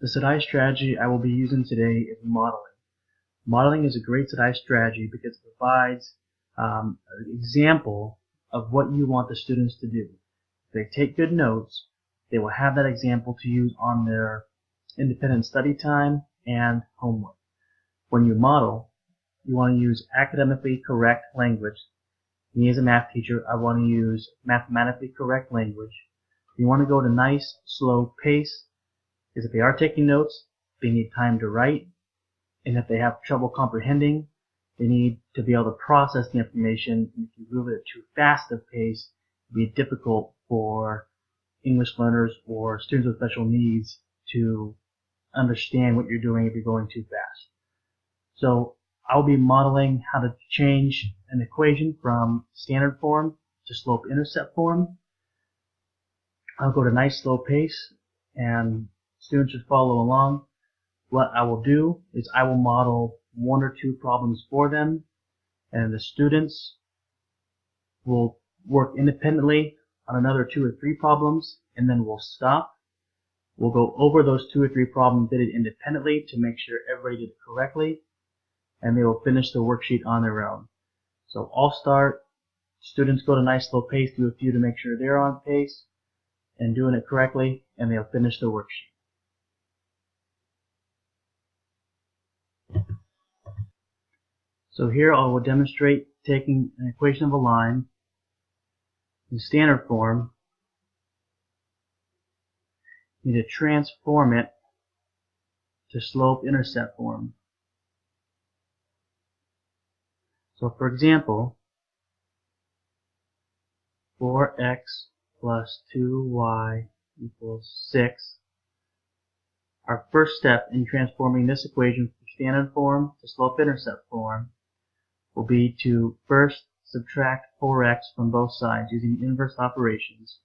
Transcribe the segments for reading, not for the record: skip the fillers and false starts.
The SDAIE strategy I will be using today is modeling. Modeling is a great SDAIE strategy because it provides an example of what you want the students to do. If they take good notes, they will have that example to use on their independent study time and homework. When you model, you want to use academically correct language. Me as a math teacher, I want to use mathematically correct language. You want to go to nice, slow pace, because if they are taking notes, they need time to write, and if they have trouble comprehending, they need to be able to process the information. And if you move it at too fast of pace, it will be difficult for English learners or students with special needs to understand what you're doing if you're going too fast. So I'll be modeling how to change an equation from standard form to slope-intercept form. I'll go to nice slow pace, and students should follow along. What I will do is I will model 1 or 2 problems for them, and the students will work independently on another 2 or 3 problems, and then we'll stop. We'll go over those 2 or 3 problems did it independently to make sure everybody did it correctly, and they will finish the worksheet on their own. So I'll start. Students go to nice slow pace, do a few to make sure they're on pace and doing it correctly, and they'll finish the worksheet. So here I will demonstrate taking an equation of a line in standard form. You need to transform it to slope-intercept form. So for example, 4x plus 2y equals 6. Our first step in transforming this equation from standard form to slope-intercept form will be to first subtract 4x from both sides using inverse operations.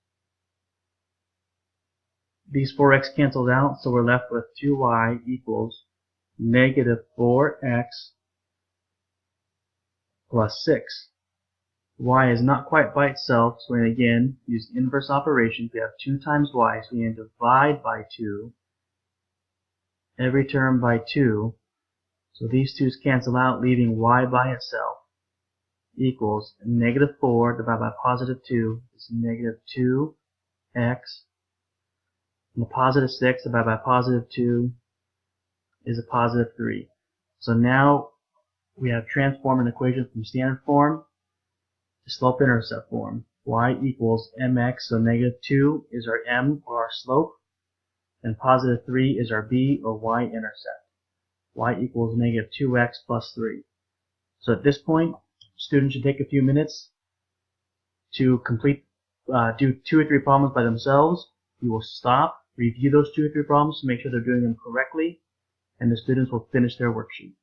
These 4x canceled out, so we're left with 2y equals negative 4x plus 6. Y is not quite by itself, so we again use inverse operations. We have 2 times y, so we need to divide by 2. Every term by 2. So these 2's cancel out, leaving y by itself equals negative 4 divided by positive 2 is negative 2x. And the positive 6 divided by positive 2 is a positive 3. So now we have transformed an equation from standard form to slope-intercept form. Y equals mx, so negative 2 is our m, or our slope, and positive 3 is our b, or y-intercept. Y equals negative 2x plus 3. So at this point, students should take a few minutes to complete, do 2 or 3 problems by themselves. You will stop, review those 2 or 3 problems to make sure they're doing them correctly, and the students will finish their worksheet.